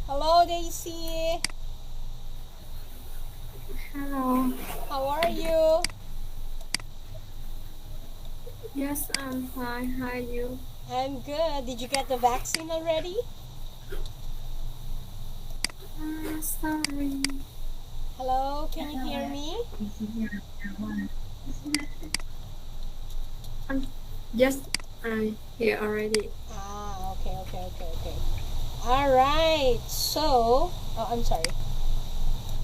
Hello, Daisy. Hello. How are you? Yes, I'm fine. How are you? I'm good. Did you get the vaccine already? Sorry. Hello, can you hear me? Yes, I'm here already. Okay. All right. So, oh, I'm sorry.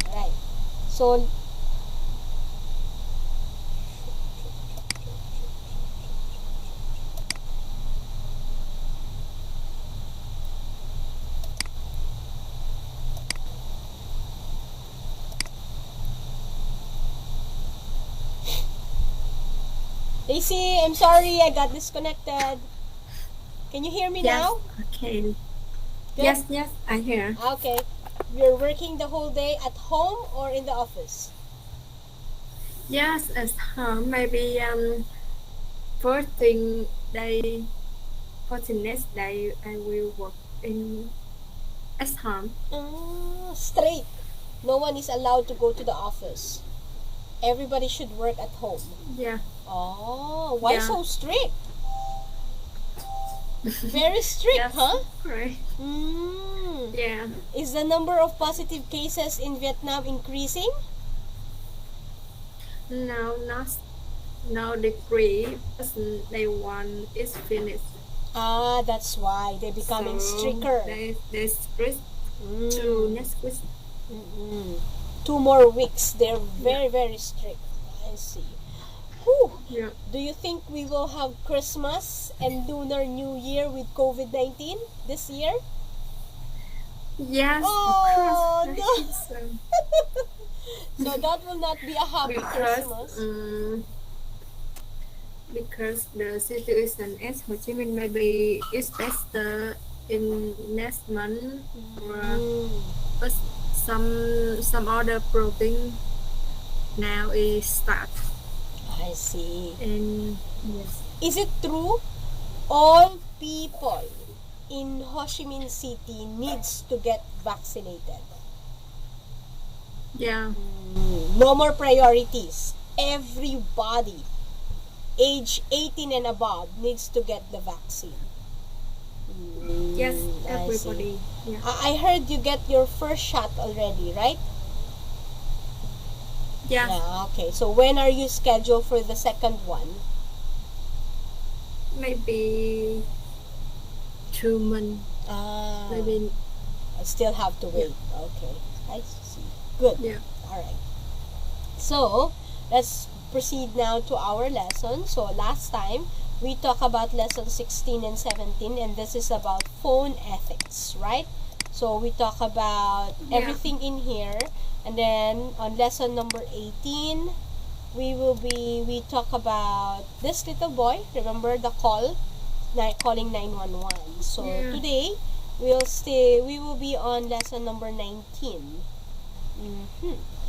All right. So, Daisy, I'm sorry, I got disconnected. Can you hear me Yes, now? okay. Good. Yes, I hear. Okay. You're working the whole day at home or in the office? Yes, at home. Maybe first thing day for the next day I will work in at home. Straight. No one is allowed to go to the office. Everybody should work at home. Yeah, Oh, why yeah. so strict? Very strict, Yes, huh? right. Mm. Yeah. Is the number of positive cases in Vietnam increasing? No, not no degree. But day one is finished. Ah, that's why they're becoming So stricter. they split to Mm. next week. Mm-mm. 2 more weeks. They're Yeah, very strict. I see. Whew. yeah. Do you think we will have Christmas and Lunar New Year with COVID-19 this year? Yes, of course. Oh, I think no. so. So that will not be a happy Because Christmas. because the situation at Ho Chi Minh maybe is better in next month, or Mm, but some other province now is start. I see. And yes, Is it true all people in Ho Chi Minh City needs to get vaccinated? yeah, No more priorities. Everybody age 18 and above needs to get the vaccine. yes, I see. everybody. Yeah, I heard you get your first shot already, right? yeah, Yeah, okay. So when are you scheduled for the second one? maybe 2 months. Ah, Maybe I still have to yeah, wait. Okay, I see. Good. yeah. All right. So let's proceed now to our lesson. So last time we talked about lesson 16 and 17, and this is about phone ethics, right? So we talk about Yeah. everything in here, and then on lesson number 18, we talk about this little boy. Remember the calling 911. So Yeah. today we will be on lesson number 19.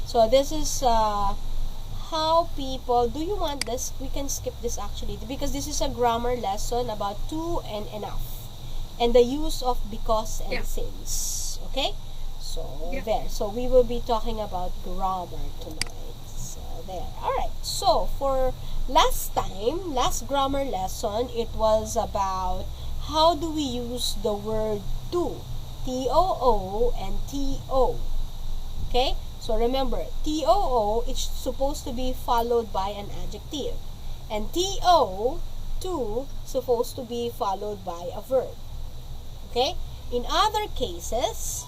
So this is how people. Do you want this? We can skip this actually because this is a grammar lesson about to and enough, and the use of because and Yeah. since. Okay, so Yeah. there. So we will be talking about grammar tonight. So there. All right. So for last grammar lesson, it was about how do we use the word to, T-O-O and T-O. Okay? So remember, T-O-O is supposed to be followed by an adjective. And T-O, to, supposed to be followed by a verb. Okay? In other cases,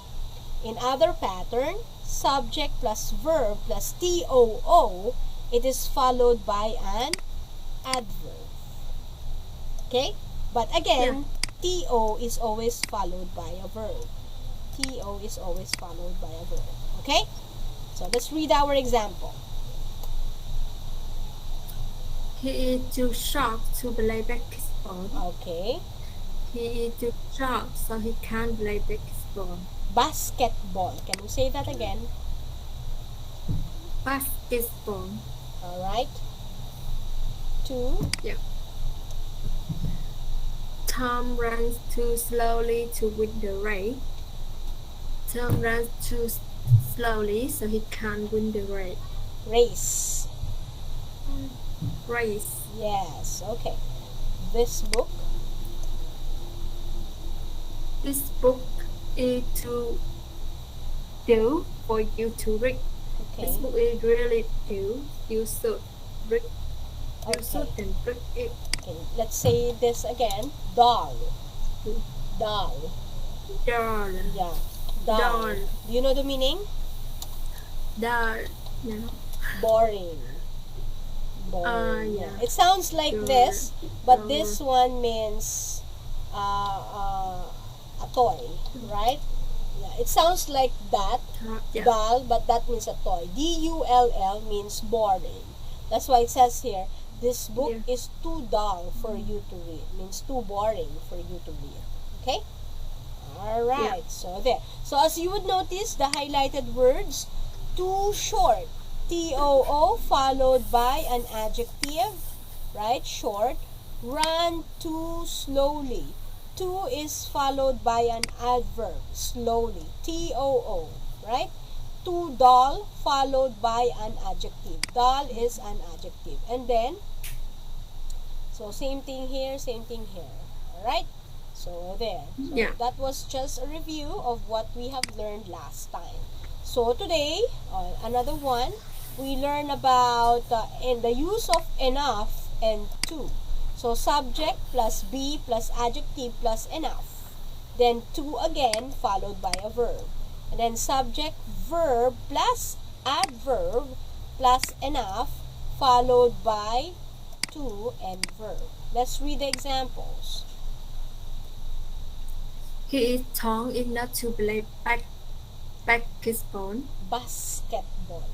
in other pattern, subject plus verb plus T-O-O, it is followed by an adverb. Okay? But again, T-O is always followed by a verb. T-O is always followed by a verb. Okay? So let's read our example. He is too short to play basketball. Okay. He is too short, so he can't play basketball. Basketball. Can we say that again? Basketball. Alright. Two. Yeah. Tom runs too slowly to win the race. Tom runs too slowly, so he can't win the race. Race. Race. Yes, okay. This book. This book is too dull for you to read. Okay. This book is really dull. You should read. You Okay. shouldn't read it. Okay, let's say this again. Dull. Dull. Dull. Yeah. Dull. Dull. Do you know the meaning? Dull. No. Boring. Boring. Yeah. It sounds like Dull. this, but Dull. this one means a toy, right? Yeah. It sounds like that. Yeah. Dull, but that means a toy. D-U-L-L means boring. That's why it says here, this book is too dull for you to read. Means too boring for you to read. Okay? Alright, so there. So as you would notice, the highlighted words, too short. T-O-O followed by an adjective, right? Short. Run too slowly. Too is followed by an adverb, slowly. T-O-O, right? Too dull followed by an adjective. Dull is an adjective. And then, so same thing here, same thing here. Alright? So there. So that was just a review of what we have learned last time. So today, another one, we learn about in the use of enough and to. So subject plus be plus adjective plus enough. Then to again followed by a verb. And then subject, verb plus adverb plus enough followed by to and verb. Let's read the examples. He is tall enough to play basketball. Basketball.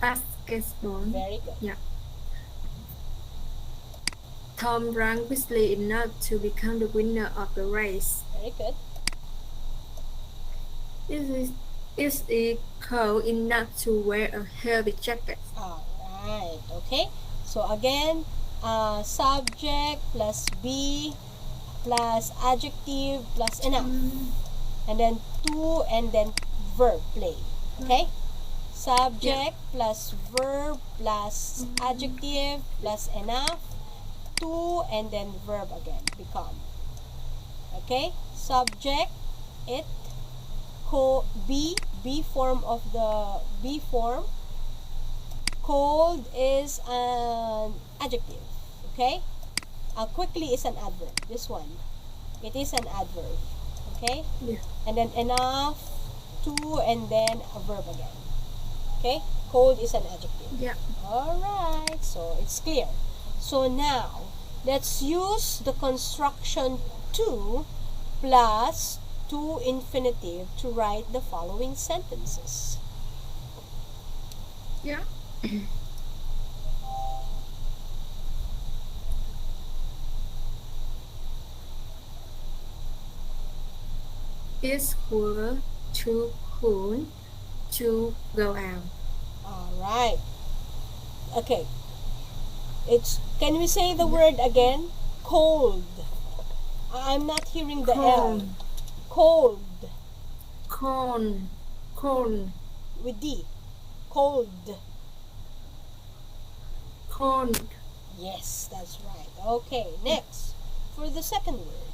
Basketball. Very good. Yeah. Tom ran quickly enough to become the winner of the race. Very good. Is it cold enough to wear a heavy jacket? Alright, okay. So again, subject plus be plus adjective plus enough. And then to and then verb play. Okay? Subject plus verb plus adjective plus enough. To and then verb again. Become. Okay? Subject, it. Be form of the be form. Cold is an adjective. Okay? Quickly is an adverb. This one. It is an adverb. Okay? Yeah. And then enough, to, and then a verb again. Okay? Cold is an adjective. Yeah. Alright. So it's clear. So now, let's use the construction to plus to infinitive to write the following sentences. Yeah. It's too cool to go out. Alright. Okay. Can we say the word again? Cold. I'm not hearing the L. Cold. Cold. With D. Cold. Cold. Yes, that's right. Okay, next. For the second word.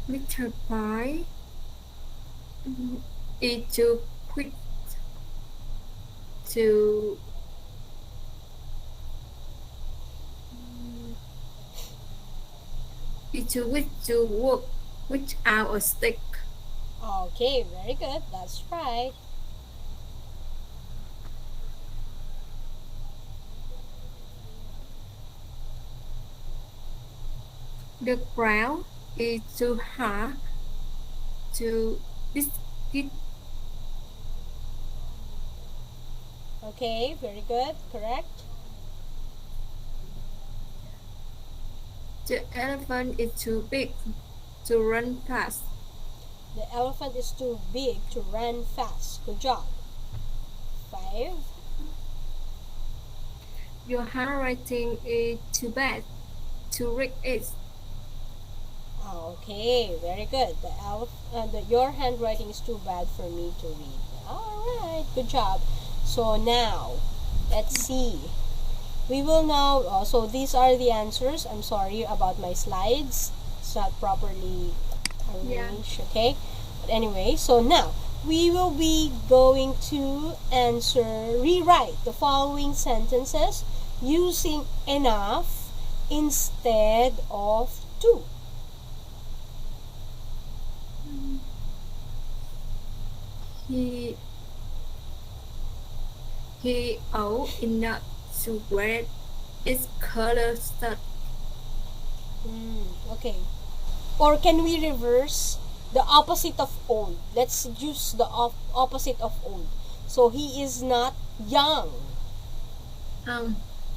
Mr. Pie is too quick to work without a stick. Okay, very good. That's right. The ground is too hard to biscuit. Okay, very good. Correct. The elephant is too big to run fast. The elephant is too big to run fast. Good job. 5. Your handwriting is too bad to read it. Okay, very good. Your handwriting is too bad for me to read. All right, good job. So now, let's see. We will now, so these are the answers. I'm sorry about my slides. It's not properly arranged, okay? But anyway, so now, we will be going to rewrite the following sentences using enough instead of to. He old enough to wear its color shirt. Okay. Or can we reverse the opposite of old? Let's use the opposite of old. So he is not young.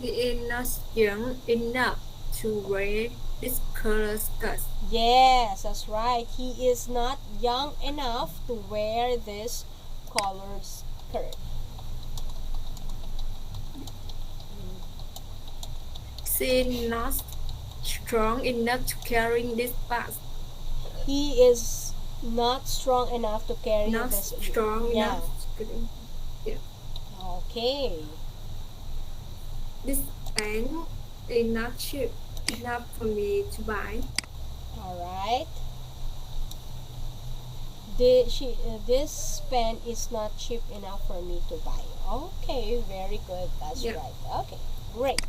He is not young enough to wear this color skirt. Yes, that's right. He is not young enough to wear this colored skirt. She is not strong enough to carry this bag. He is not strong enough to carry Not this. strong Yeah. enough. Yeah. Okay. This pen is not cheap enough for me to buy. All right. This pen is not cheap enough for me to buy. Okay, very good. That's right. Okay, great.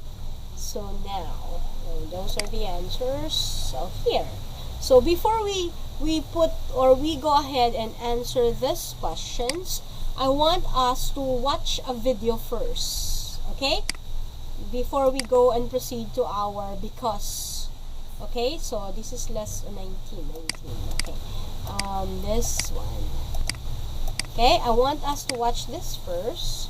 So now, those are the answers. So here. So before we go ahead and answer these questions, I want us to watch a video first. Okay? Before we go and proceed to our because. Okay? So this is lesson 19. Okay. This one. Okay? I want us to watch this first.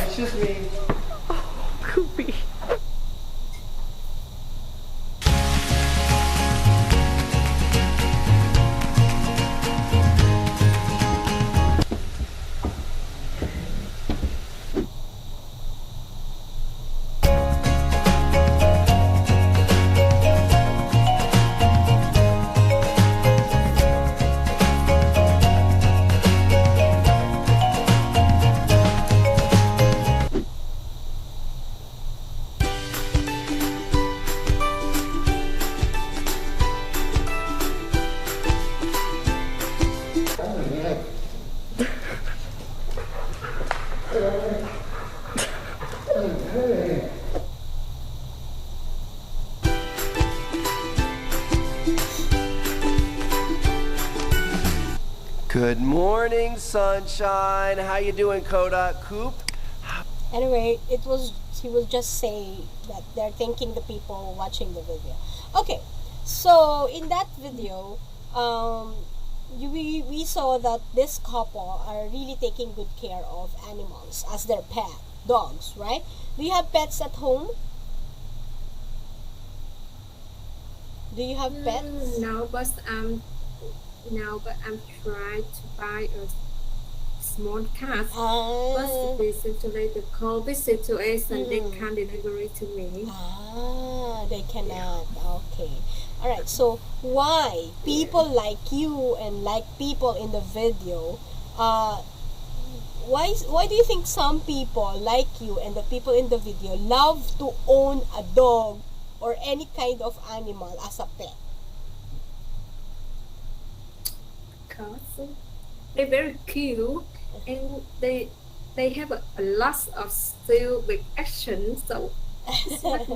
Excuse me. Good morning, sunshine. How you doing, Kodak Coop? Anyway, he was just saying that they're thanking the people watching the video. Okay, so in that video, we saw that this couple are really taking good care of animals as their pet, dogs, right? Do you have pets at home? Do you have pets? No, but I'm trying to buy a small cat. But recently the COVID situation, they can't deliver it to me. They cannot. Okay. All right. So why people like you and like people in the video? Why do you think some people like you and the people in the video love to own a dog or any kind of animal as a pet? Because they're very cute and they have a lot of skill with action, so it's like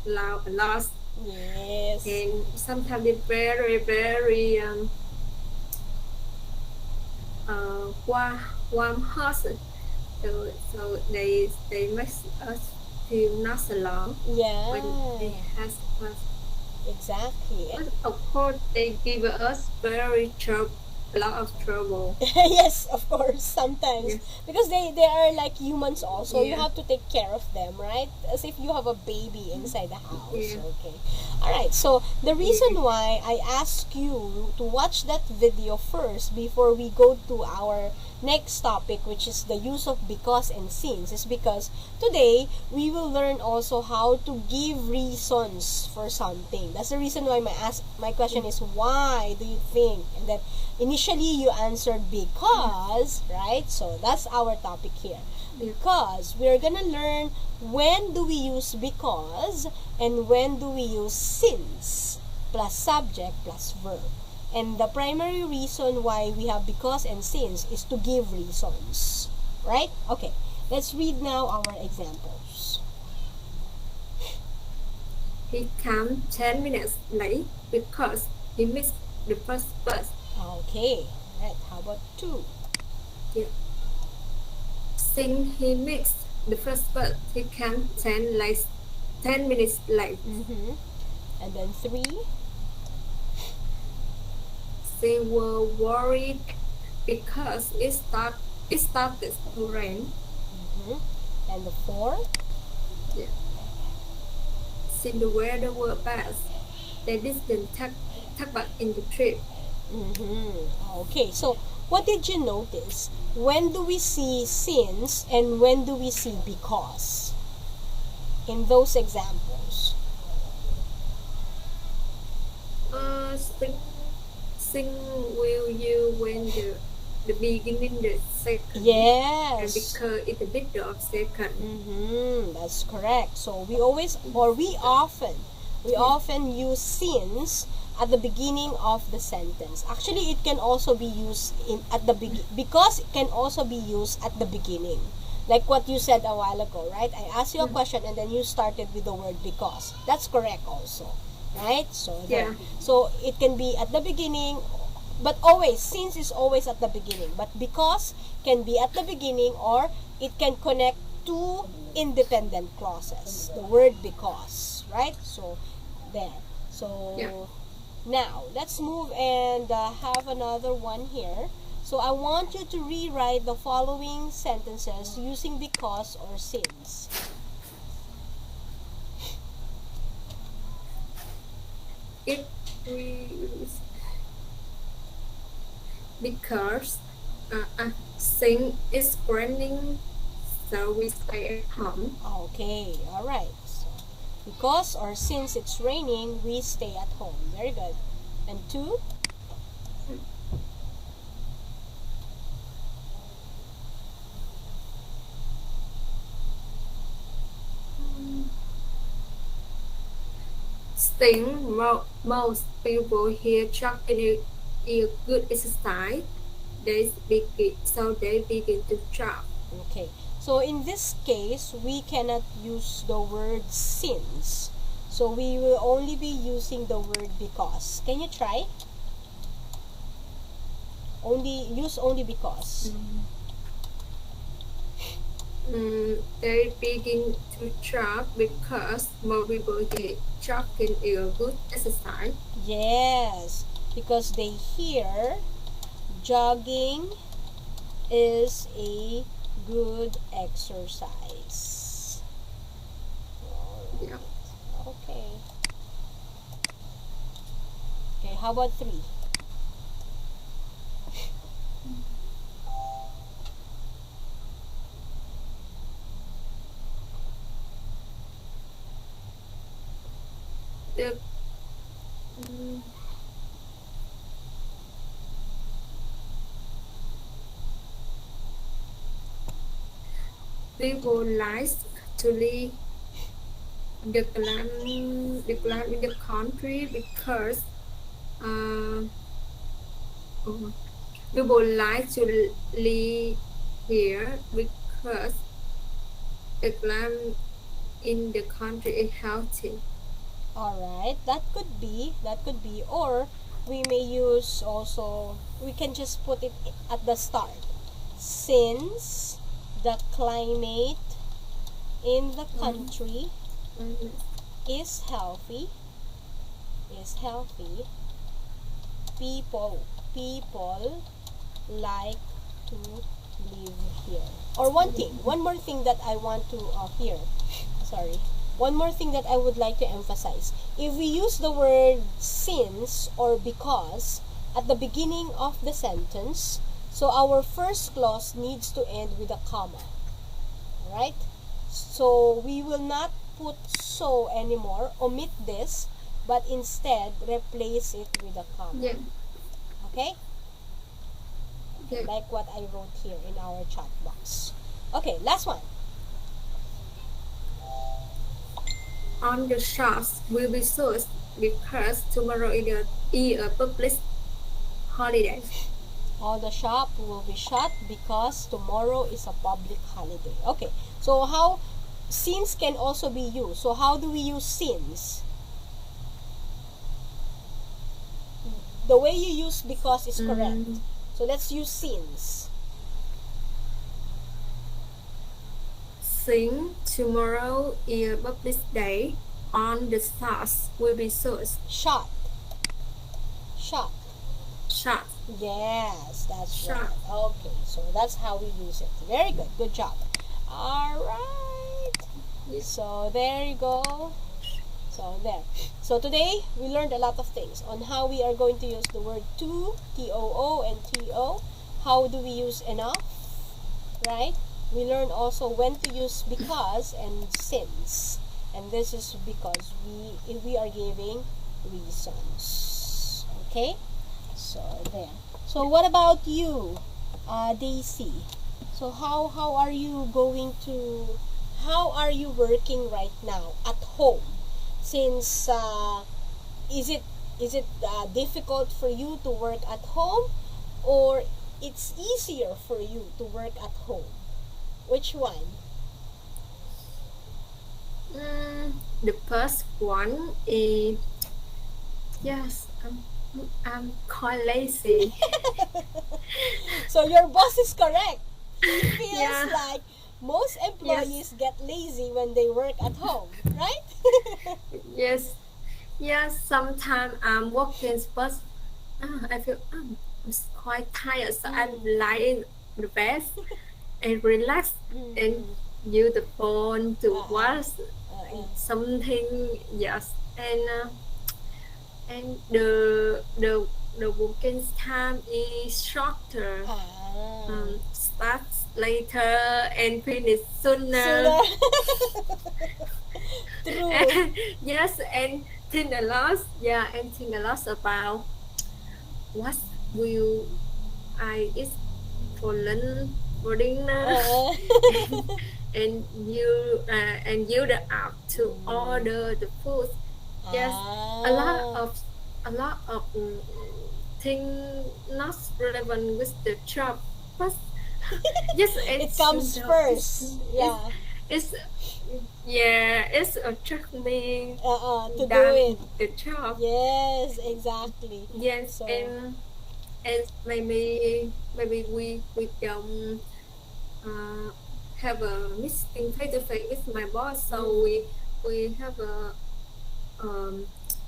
loud a lot. Yes. And sometimes they're very warm hearted. So they make us feel not alone when they have us. Exactly. But of course, they give us a lot of trouble. Yes, of course, sometimes. Because they are like humans also. You have to take care of them, right? As if you have a baby inside the house. Okay. Alright, so the reason why I ask you to watch that video first before we go to our next topic, which is the use of because and since, is because today we will learn also how to give reasons for something. That's the reason why my question is, why do you think? And then initially you answered because, right? So that's our topic here. Because we're gonna learn when do we use because and when do we use since plus subject plus verb. And the primary reason why we have because and since is to give reasons, right? Okay, let's read now our examples. He came 10 minutes late because he missed the first bus. Okay, right. How about 2? Since he missed the first bus, he came 10 minutes late. And then 3. They were worried because it started to rain. And the 4. Since the weather was bad, they didn't take part in the trip. Okay, so what did you notice? When do we see since and when do we see because in those examples? Sing will you when the beginning the second. Yes. And because it's a bit of second. That's correct. So we often use since at the beginning of the sentence. Actually, it can also be used because it can also be used at the beginning. Like what you said a while ago, right? I asked you a question and then you started with the word because. That's correct also. Right? So so it can be at the beginning, but always since is always at the beginning, but because can be at the beginning, or it can connect two independent clauses, the word because, right? So there. So now let's move and have another one here. So I want you to rewrite the following sentences using because or since. It is because Sing is raining, so we stay at home. Okay, all right. So, because or since it's raining, we stay at home. Very good. And 2? Sing most people here jogging is good exercise. They begin to jog. Okay. So in this case, we cannot use the word since. So we will only be using the word because. Can you try? Only because. They begin to jog because more people think jogging is a good exercise. Yes, because they hear jogging is a good exercise. Yeah. Okay. Okay, how about 3? The mm, people like to live the climate in the country because people like to live here because the climate in the country is healthy. Alright, that could be, or we may use also, we can just put it at the start. Since the climate in the country is healthy, people like to live here. Or one more thing that I want to one more thing that I would like to emphasize. If we use the word since or because at the beginning of the sentence, so our first clause needs to end with a comma. Alright? So we will not put so anymore, omit this, but instead replace it with a comma. Yeah. Okay? Yeah. Like what I wrote here in our chat box. Okay, last one. On the shops will be closed because tomorrow is a public holiday. All the shop will be shut because tomorrow is a public holiday. Okay, so how since can also be used. So how do we use since? The way you use because is correct. So let's use since. Since tomorrow is a public day, on the stars will be closed. Shut. Shut. Yes, that's Shut. right. Okay, so that's how we use it. Very good. Good job. All right. So there you go. So there. So today we learned a lot of things on how we are going to use the word to, T-O-O and T-O. How do we use enough, right? We learned also when to use because and since. And this is because we are giving reasons. Okay? So there. So what about you, Daisy? So how are you working right now at home? Since is it difficult for you to work at home, or it's easier for you to work at home? Which one? The first one is yes. I'm quite lazy. So your boss is correct. He feels Yeah. like most employees get lazy when they work at home, right? Yes. Sometimes I'm working, but I feel I'm quite tired, so I'm lying in the bed and relax and use the phone to watch something. Yes, and the working time is shorter. Starts later and finish sooner. True. Yes, and think a lot. Yeah, and think a lot about what will I eat for lunch, for dinner, and you the app to order the food. Yes, a lot of things not relevant with the job, but yes, It comes first. Yeah. It's attract me To do than it. the job. Yes, exactly. Yes, So, and and maybe we don't have a meeting face to face with my boss, so we have a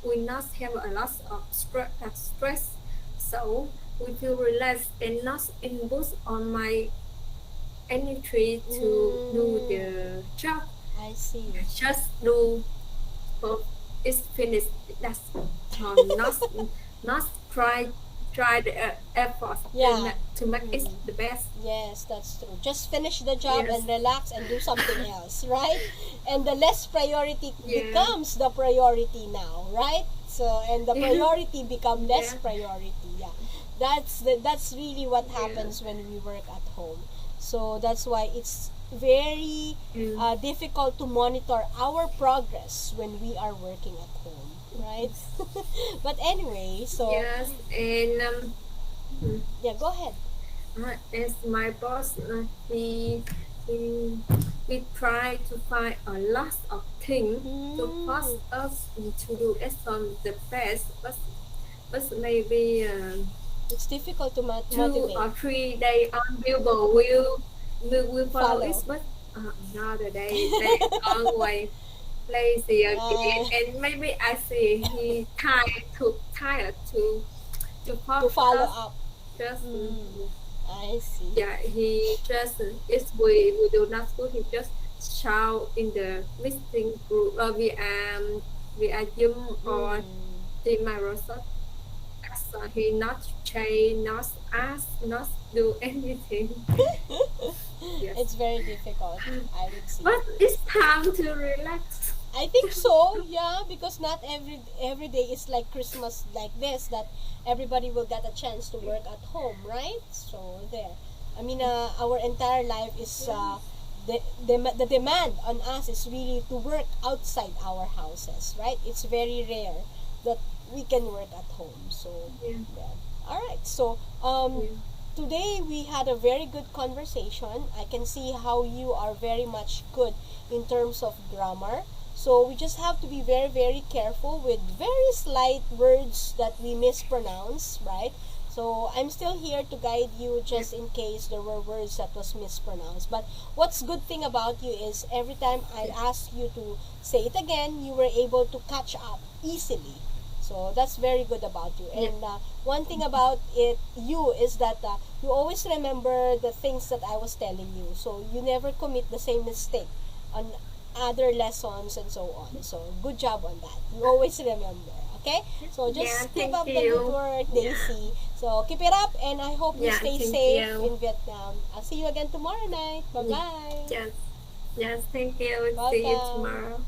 we not have a lot of stress, so we feel relaxed and not input on my energy to do the job. I see. Just do, but it's finished. That's not try the effort Yeah. to make it the best. Yes, that's true. Just finish the job Yes. and relax and do something else, right? And the less priority Yeah. becomes the priority now, right? So, and the priority become less Yeah. priority. Yeah, that's really what happens when we work at home. So that's why it's very difficult to monitor our progress when we are working at home, right? But anyway, so Yes, and yeah, go ahead. as my boss, he we try to find a lot of things to force us to do it on the best, but maybe It's difficult to 2 motivate. or 3 days on Billboard will follow Follow. it, but another day they always lazy again, and maybe I see he tired to To force follow us. up. Just I see. yeah, he just if we do not good, he just shout in the meeting group via Zoom or the Microsoft. So he not change, not ask, not do anything. Yes, It's very difficult, I would say. but it's time to relax. I think so, yeah, because not every day is like Christmas like this that everybody will get a chance to work at home, right? So there. I mean, our entire life is the demand on us is really to work outside our houses, right? It's very rare that we can work at home. So Yeah. yeah. All right. So today we had a very good conversation. I can see how you are very much good in terms of grammar. So we just have to be very, very careful with very slight words that we mispronounce, right? So I'm still here to guide you just in case there were words that was mispronounced. But what's good thing about you is every time I ask you to say it again, you were able to catch up easily. So that's very good about you. And one thing about you is that you always remember the things that I was telling you. So you never commit the same mistake on other lessons and so on. So good job on that. You always remember. Okay? So just Yeah, keep thank up the you. good work, Daisy. So keep it up and I hope you Yeah, stay thank safe you. in Vietnam. I'll see you again tomorrow night. Bye bye. Yes, thank you. See you Welcome. tomorrow.